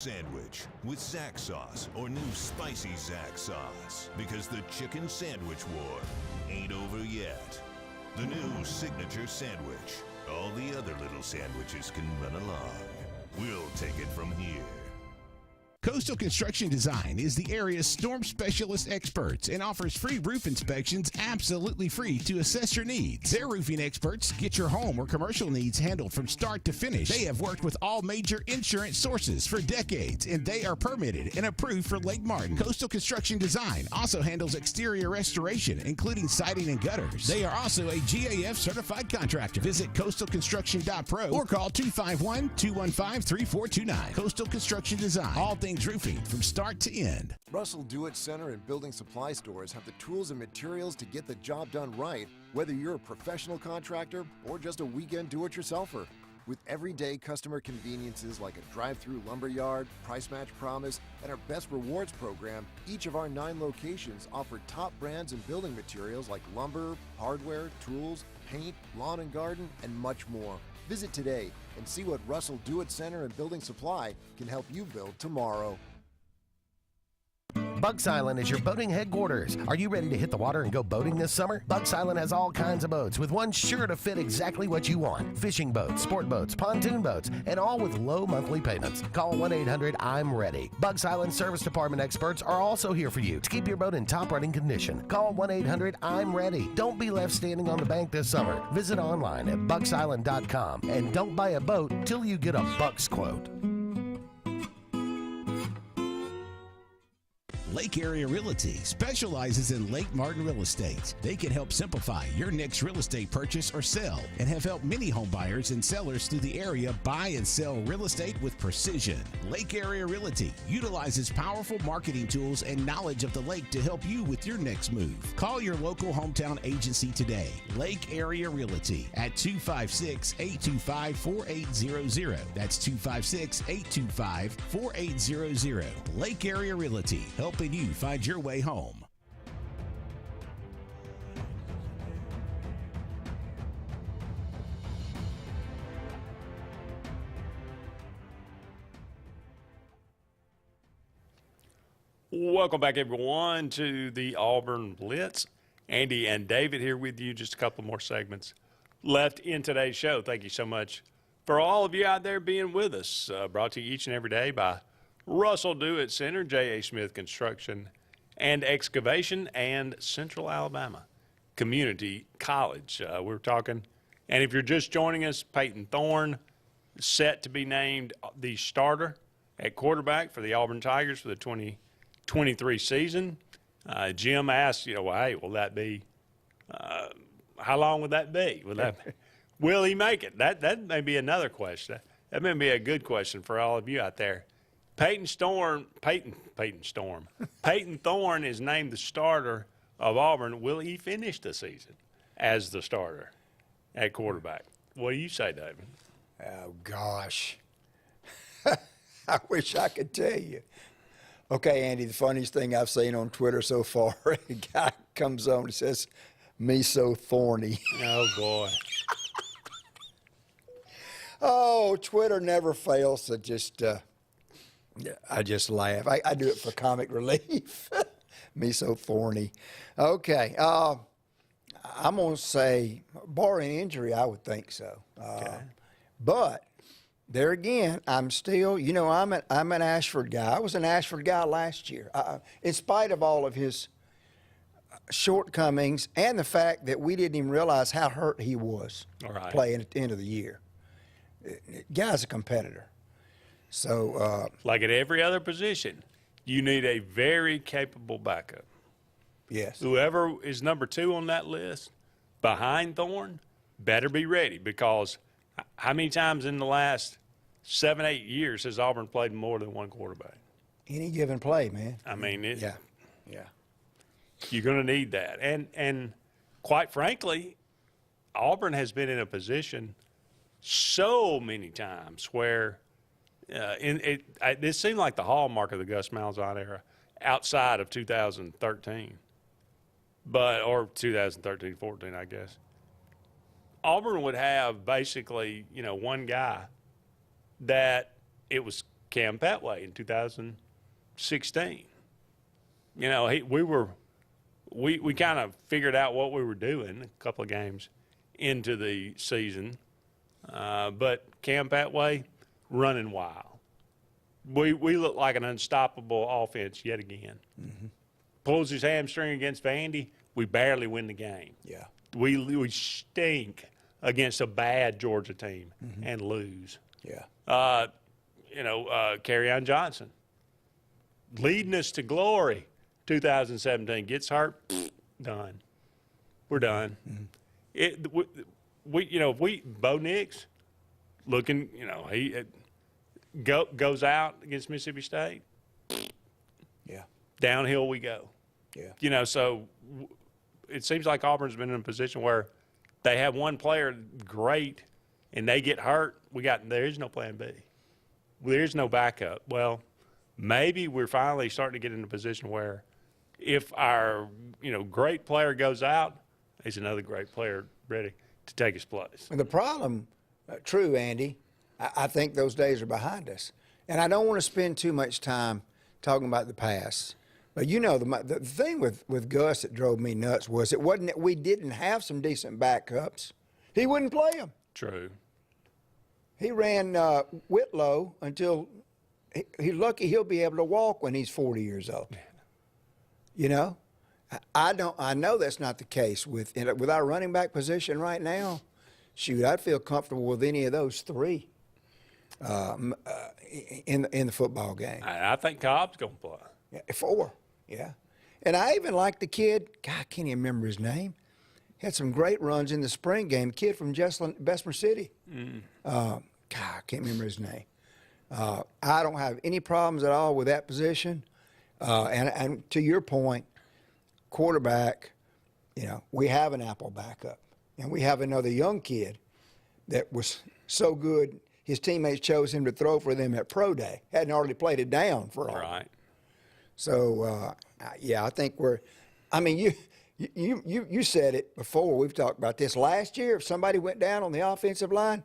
Sandwich with Zack sauce or new spicy Zack sauce, because the chicken sandwich war ain't over yet. The new signature sandwich. All the other little sandwiches can run along. We'll take it from here. Coastal Construction Design is the area's storm specialist experts and offers free roof inspections absolutely free to assess your needs. Their roofing experts get your home or commercial needs handled from start to finish. They have worked with all major insurance sources for decades, and they are permitted and approved for Lake Martin. Coastal Construction Design also handles exterior restoration, including siding and gutters. They are also a GAF certified contractor. Visit coastalconstruction.pro or call 251-215-3429. Coastal Construction Design. All things roofing from start to end. Russell Do-It Center and building supply stores have the tools and materials to get the job done right, whether you're a professional contractor or just a weekend do-it-yourselfer. With everyday customer conveniences like a drive-through lumberyard, price match promise, and our Best Rewards program, each of our 9 locations offer top brands and building materials like lumber, hardware, tools, paint, lawn and garden, and much more. Visit today and see what Russell Do-It Center and Building Supply can help you build tomorrow. Bucks Island is your boating headquarters. Are you ready to hit the water and go boating this summer? Bucks Island has all kinds of boats, with one sure to fit exactly what you want. Fishing boats, sport boats, pontoon boats, and all with low monthly payments. Call 1-800-I'm-READY. Bucks Island Service Department experts are also here for you to keep your boat in top running condition. Call 1-800-I'm-READY. Don't be left standing on the bank this summer. Visit online at bucksisland.com and don't buy a boat till you get a Bucks quote. Lake Area Realty specializes in Lake Martin real estate. They can help simplify your next real estate purchase or sell, and have helped many home buyers and sellers through the area buy and sell real estate with precision. Lake Area Realty utilizes powerful marketing tools and knowledge of the lake to help you with your next move. Call your local hometown agency today. Lake Area Realty at 256-825-4800. That's 256-825-4800. Lake Area Realty, helping you find your way home. Welcome back, everyone, to the Auburn Blitz. Andy and David here with you. Just a couple more segments left in today's show. Thank you so much for all of you out there being with us. Brought to you each and every day by Russell Do-It Center, J.A. Smith Construction and Excavation, and Central Alabama Community College. We're talking, and if you're just joining us, Peyton Thorne set to be named the starter at quarterback for the Auburn Tigers for the 2023 season. Jim asked, well, hey, will that be, how long would that be? Will he make it? That may be another question. That may be a good question for all of you out there. Peyton Thorne is named the starter of Auburn. Will he finish the season as the starter at quarterback? What do you say, David? Oh, gosh. I wish I could tell you. Okay, Andy, the funniest thing I've seen on Twitter so far, a guy comes on and says, "Me so thorny." Oh, boy. Oh, Twitter never fails to just... I just laugh. I do it for comic relief. Me so thorny. Okay. I'm going to say, barring injury, I would think so. Okay. But there again, I'm still, I'm an Ashford guy. I was an Ashford guy last year. In spite of all of his shortcomings and the fact that we didn't even realize how hurt he was playing at the end of the year. Guy's a competitor. So, like at every other position, you need a very capable backup. Yes. Whoever is number 2 on that list behind Thorne better be ready, because how many times in the last 7-8 years has Auburn played more than one quarterback? Any given play, man. I mean, yeah. You're going to need that. And quite frankly, Auburn has been in a position so many times where this seemed like the hallmark of the Gus Malzahn era outside of 2013, or 2013-14, I guess. Auburn would have basically, one guy that it was Cam Petway in 2016. You know, we kind of figured out what we were doing a couple of games into the season. But Cam Petway running wild. We look like an unstoppable offense yet again. Mm-hmm. Pulls his hamstring against Vandy, we barely win the game. Yeah. We stink against a bad Georgia team and lose. Yeah. Kerryon Johnson, leading us to glory, 2017, gets hurt, done. We're done. Mm-hmm. Bo Nix, looking, he goes out against Mississippi State. Yeah. Downhill we go. Yeah. So it seems like Auburn's been in a position where they have one player great and they get hurt. There is no plan B. There is no backup. Well, maybe we're finally starting to get in a position where if our, great player goes out, there's another great player ready to take his place. And the problem, true, Andy, I think those days are behind us. And I don't want to spend too much time talking about the past. But the thing with Gus that drove me nuts was it wasn't that we didn't have some decent backups. He wouldn't play them. True. He ran Whitlow until he's lucky he'll be able to walk when he's 40 years old. I know that's not the case with our running back position right now. Shoot, I'd feel comfortable with any of those three in the football game. I think Cobb's going to play. Yeah, 4, yeah. And I even like the kid, God, I can't even remember his name. Had some great runs in the spring game. Kid from Bessemer City. God, I can't remember his name. I don't have any problems at all with that position. And to your point, quarterback, we have an Apple backup. And we have another young kid that was so good, his teammates chose him to throw for them at Pro Day. Hadn't hardly played it down for all. Right. So, I think you said it before. We've talked about this. Last year, if somebody went down on the offensive line,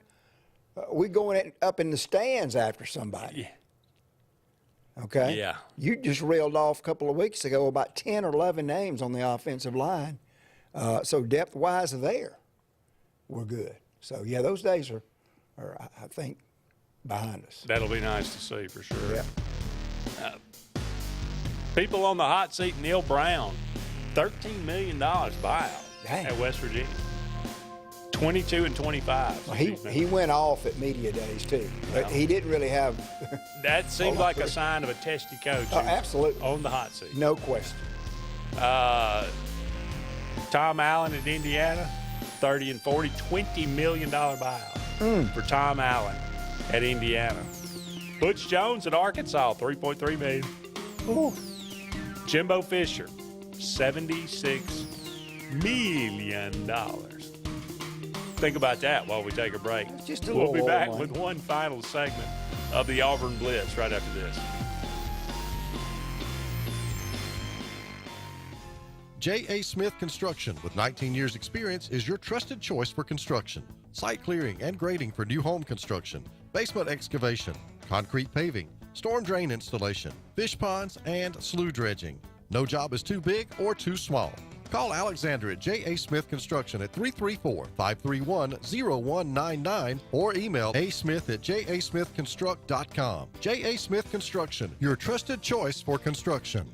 we going up in the stands after somebody. Yeah. Okay? Yeah. You just reeled off a couple of weeks ago about 10 or 11 names on the offensive line. So depth-wise there, we're good. So, those days are I think, behind us. That'll be nice to see for sure. Yeah. People on the hot seat, Neil Brown, $13 million buyout at West Virginia. 22 and 25. Well, he went off at media days too. But he didn't really have. That seems like a sign of a testy coach. Oh, absolutely. On the hot seat. No question. Tom Allen at Indiana, 30 and 40, $20 million buyout for Tom Allen at Indiana. Butch Jones at Arkansas, $3.3 million. Ooh. Jimbo Fisher, $76 million. Think about that while we take a break. Just a we'll be little back one. with one final segment of the Auburn Blitz right after this. J.A. Smith Construction, with 19 years experience, is your trusted choice for construction. Site clearing and grading for new home construction, basement excavation, concrete paving, storm drain installation, fish ponds, and slough dredging. No job is too big or too small. Call Alexander at J.A. Smith Construction at 334-531-0199 or email asmith@jasmithconstruct.com. J.A. Smith Construction, your trusted choice for construction.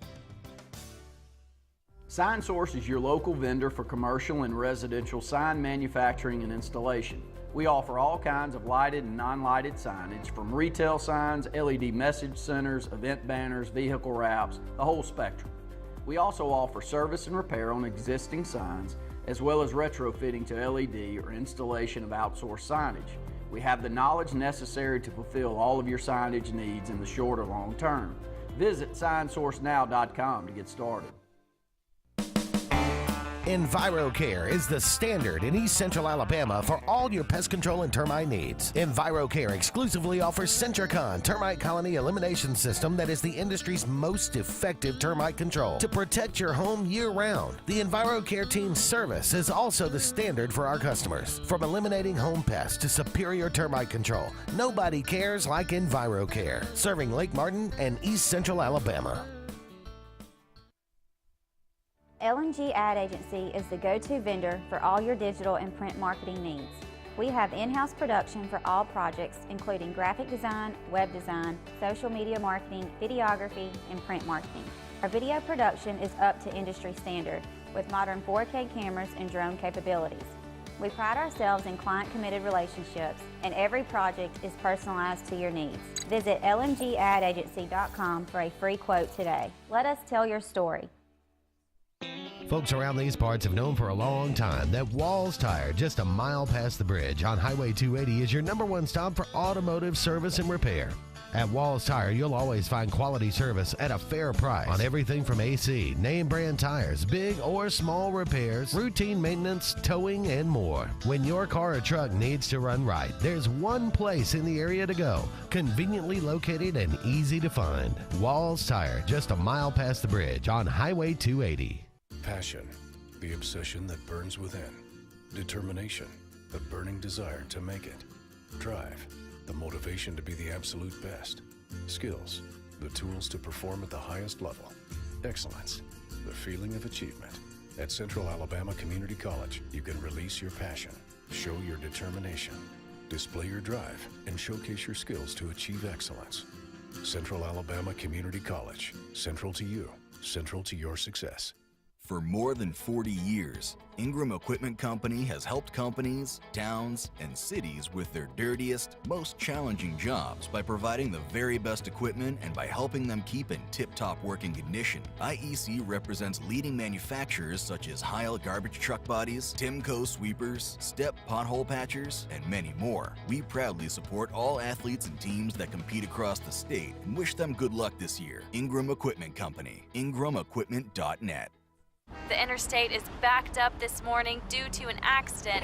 Sign Source is your local vendor for commercial and residential sign manufacturing and installation. We offer all kinds of lighted and non-lighted signage, from retail signs, LED message centers, event banners, vehicle wraps, the whole spectrum. We also offer service and repair on existing signs, as well as retrofitting to LED or installation of outsourced signage. We have the knowledge necessary to fulfill all of your signage needs in the short or long term. Visit signsourcenow.com to get started. EnviroCare is the standard in East Central Alabama for all your pest control and termite needs. EnviroCare exclusively offers Centricon termite colony elimination system that is the industry's most effective termite control to protect your home year-round. The EnviroCare team's service is also the standard for our customers. From eliminating home pests to superior termite control, nobody cares like EnviroCare. Serving Lake Martin and East Central Alabama. LMG Ad Agency is the go-to vendor for all your digital and print marketing needs. We have in-house production for all projects, including graphic design, web design, social media marketing, videography, and print marketing. Our video production is up to industry standard with modern 4K cameras and drone capabilities. We pride ourselves in client-committed relationships, and every project is personalized to your needs. Visit lmgadagency.com for a free quote today. Let us tell your story. Folks around these parts have known for a long time that Walls Tire, just a mile past the bridge on Highway 280, is your #1 stop for automotive service and repair. At Walls Tire, you'll always find quality service at a fair price on everything from AC, name brand tires, big or small repairs, routine maintenance, towing, and more. When your car or truck needs to run right, there's one place in the area to go, conveniently located and easy to find. Walls Tire, just a mile past the bridge on Highway 280. Passion, the obsession that burns within. Determination, the burning desire to make it. Drive, the motivation to be the absolute best. Skills, the tools to perform at the highest level. Excellence, the feeling of achievement. At Central Alabama Community College, you can release your passion, show your determination, display your drive, and showcase your skills to achieve excellence. Central Alabama Community College, central to you, central to your success. For more than 40 years, Ingram Equipment Company has helped companies, towns, and cities with their dirtiest, most challenging jobs by providing the very best equipment and by helping them keep in tip-top working condition. IEC represents leading manufacturers such as Heil garbage truck bodies, Timco sweepers, Step pothole patchers, and many more. We proudly support all athletes and teams that compete across the state and wish them good luck this year. Ingram Equipment Company, ingramequipment.net. The interstate is backed up this morning due to an accident.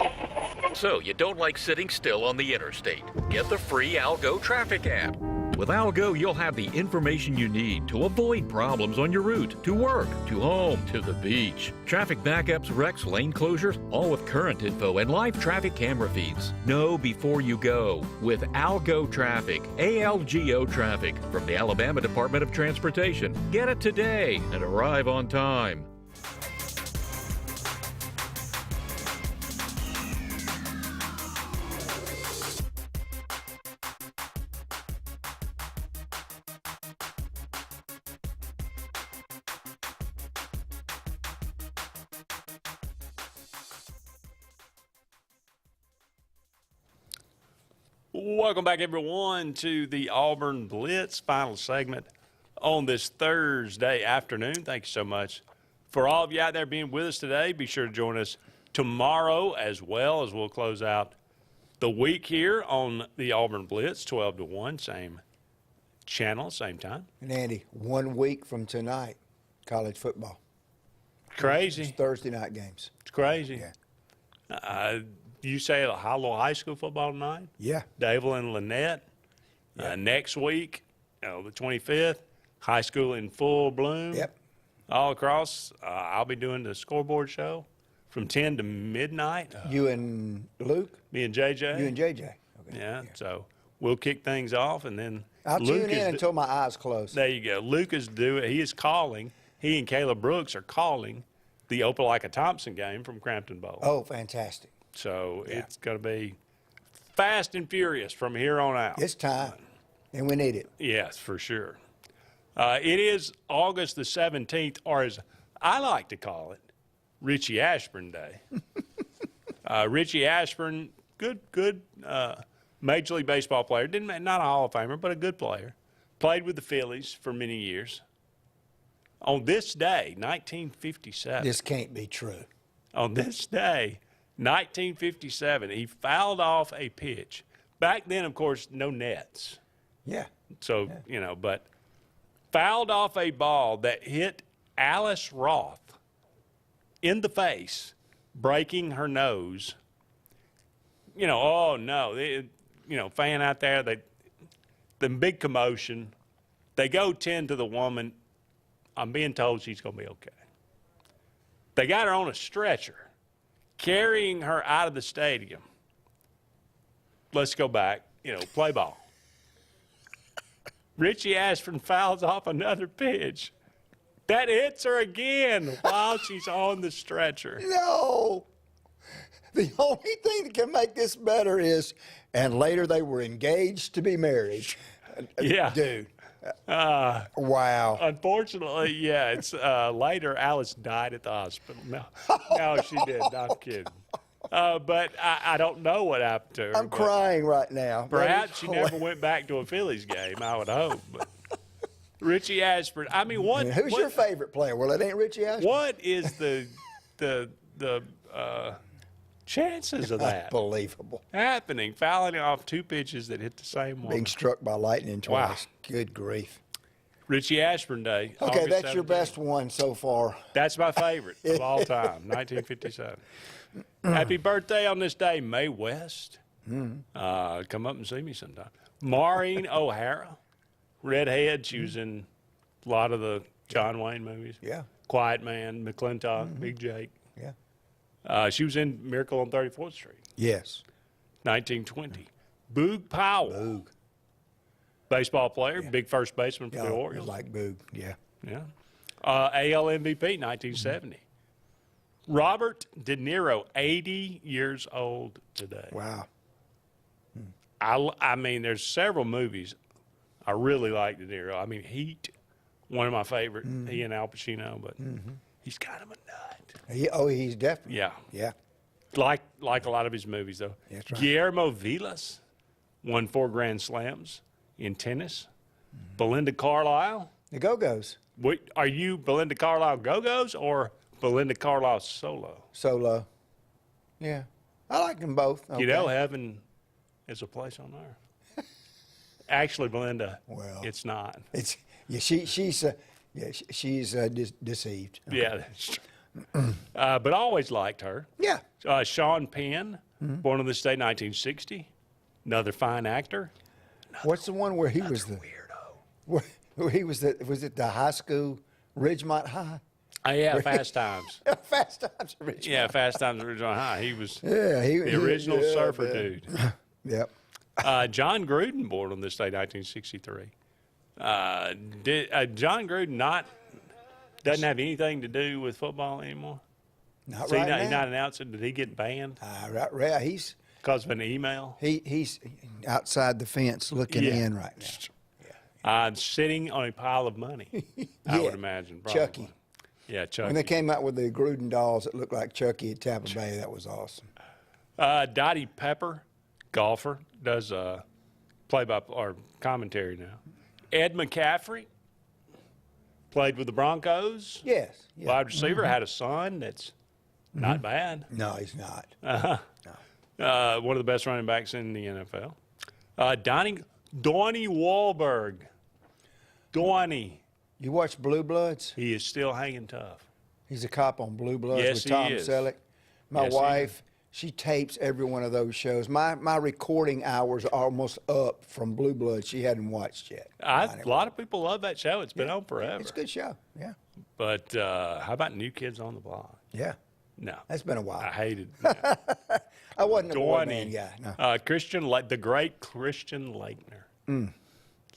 So you don't like sitting still on the interstate? Get the free Algo traffic app. With Algo, you'll have the information you need to avoid problems on your route, to work, to home, to the beach. Traffic backups, wrecks, lane closures, all with current info and live traffic camera feeds. Know before you go with Algo Traffic, ALGO Traffic from the Alabama Department of Transportation. Get it today and arrive on time. Welcome back, everyone, to the Auburn Blitz final segment on this Thursday afternoon. Thank you so much for all of you out there being with us today. Be sure to join us tomorrow as well, as we'll close out the week here on the Auburn Blitz, 12 to 1, same channel, same time. And Andy, 1 week from tonight, college football. Crazy. It's Thursday night games. It's crazy. Yeah. You say a high school football tonight? Yeah. Dayville and Lynette. Yeah. Next week, the 25th, high school in full bloom. Yep. All across. I'll be doing the scoreboard show from 10 to midnight. You and Luke? Me and JJ. You and JJ. Okay. Yeah, so we'll kick things off, and then I'll Luke tune in until my eyes close. There you go. Luke is he is calling. He and Caleb Brooks are calling the Opelika-Thompson game from Crampton Bowl. Oh, fantastic. So it's going to be fast and furious from here on out. It's time, and we need it. Yes, for sure. It is August the 17th, or as I like to call it, Richie Ashburn Day. Richie Ashburn, good Major League Baseball player. Not a Hall of Famer, but a good player. Played with the Phillies for many years. On this day, 1957. This can't be true. On this day, 1957, he fouled off a pitch. Back then, of course, no nets. Yeah. So, but fouled off a ball that hit Alice Roth in the face, breaking her nose. You know, oh no, fan out there, the big commotion. They go tend to the woman. I'm being told she's going to be okay. They got her on a stretcher, carrying her out of the stadium. Let's go back, play ball. Richie Ashford fouls off another pitch. That hits her again while she's on the stretcher. No. The only thing that can make this better is, and later they were engaged to be married. Yeah. Dude. Wow. Unfortunately, yeah, it's later Alice died at the hospital. No, she did. No, I'm kidding. But I don't know what happened to her. I'm crying right now. Perhaps she never went back to a Phillies game, I would hope. But Richie Ashford, I mean, Who's your favorite player? Well, it ain't Richie Ashford. What is the chances of that? Unbelievable. Happening, fouling off 2 pitches that hit the same one. Being struck by lightning twice. Wow. Good grief. Richie Ashburn Day. Okay, August that's your 17th. Best one so far. That's my favorite of all time, 1957. Happy birthday on this day, Mae West. Come up and see me sometime. Maureen O'Hara, redhead. She was in a lot of the John Wayne movies. Yeah. Quiet Man, McClintock, Big Jake. Yeah. She was in Miracle on 34th Street. Yes. 1920. Boog Powell. Boog. Baseball player, big first baseman for the Orioles. Like Boog, yeah. Yeah. AL MVP, 1970. Robert De Niro, 80 years old today. Wow. I mean, there's several movies I really like De Niro. I mean, Heat, one of my favorite. He and Al Pacino, but he's kind of a nut. He's definitely. Yeah. Yeah. Like a lot of his movies, though. That's right. Guillermo Vilas won 4 Grand Slams in tennis. Belinda Carlisle. The Go-Go's. Are you Belinda Carlisle Go-Go's or Belinda Carlisle solo? Solo. Yeah. I like them both. Okay. You know, heaven is a place on earth. Actually, Belinda, it's not. It's she's deceived. Okay. Yeah, that's true. But I always liked her. Yeah. Sean Penn, born on this day, 1960. Another fine actor. What's the one where he was the weirdo? Where he was it the high school, Ridgemont High? Yeah, Fast Times. Fast Times at Ridgemont. Yeah, Fast Times at Ridgemont High. He was the original surfer dude. Yep. John Gruden, born on this day, 1963. John Gruden doesn't have anything to do with football anymore? Not So right now. He's not announcing. Did he get banned? Right. He's because of an email? He's outside the fence looking in right now. Sitting on a pile of money, I would imagine. Probably. Chucky. Yeah, Chucky. When they came out with the Gruden dolls that looked like Chucky at Tampa Bay, that was awesome. Dottie Pepper, golfer, does play-by-or commentary now. Ed McCaffrey played with the Broncos. Yes. Yeah. Wide receiver, had a son that's not bad. No, he's not. No. One of the best running backs in the NFL. Donnie Wahlberg. Donnie. You watch Blue Bloods? He is still hanging tough. He's a cop on Blue Bloods Yes, with Tom he is. Selleck. My Yes, he wife, she tapes every one of those shows. My recording hours are almost up from Blue Bloods she hadn't watched yet. A lot of people love that show. It's been on forever. It's a good show, yeah. But how about New Kids on the Block? Yeah. No. That's been a while. I hated that. I wasn't a boy Dorney. band guy. No. The great Christian Laettner.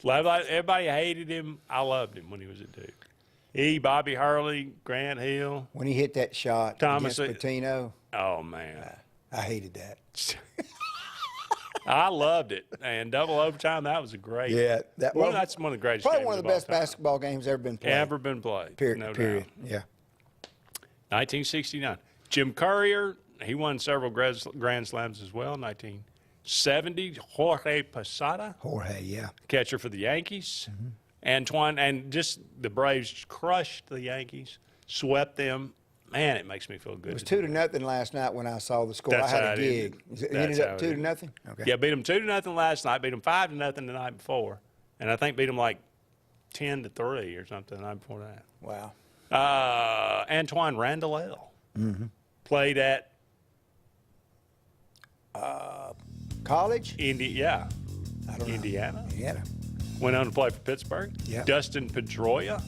Everybody hated him. I loved him when he was a dude. Bobby Hurley, Grant Hill. When he hit that shot Thomas against Patino. Oh, man. I hated that. I loved it. And double overtime, that was a great. Yeah. That's one of the greatest Probably games one of the all best time. basketball games ever been played. Ever been played. Period. No Period. doubt. Yeah. 1969. Jim Courier, he won several Grand Slams as well. 1970. Jorge Posada. Jorge, yeah. Catcher for the Yankees. Antoine, and just the Braves crushed the Yankees, swept them. Man, it makes me feel good. It was 2-0 last night when I saw the score. That's I had how a it gig. ended. It That's ended how up it ended. 2-0? Okay. Yeah, beat them 2-0 last night. Beat them 5-0 the night before, and I think beat them like 10-3 or something the night before that. Wow. Antoine Randall, Played at College? Indiana. I don't know. Indiana. Went on to play for Pittsburgh. Yeah. Dustin Pedroia.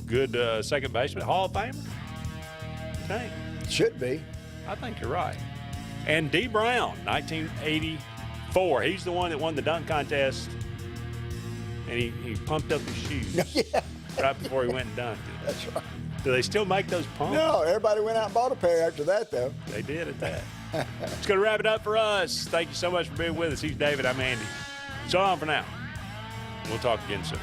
Good second baseman. Hall of Famer. Okay. Should be. I think you're right. And D. Brown, 1984. He's the one that won the dunk contest, and he pumped up his shoes right before he went and dunked it. That's right. Do they still make those pumps? No, everybody went out and bought a pair after that, though. They did at that. It's going to wrap it up for us. Thank you so much for being with us. He's David. I'm Andy. So long for now. We'll talk again soon.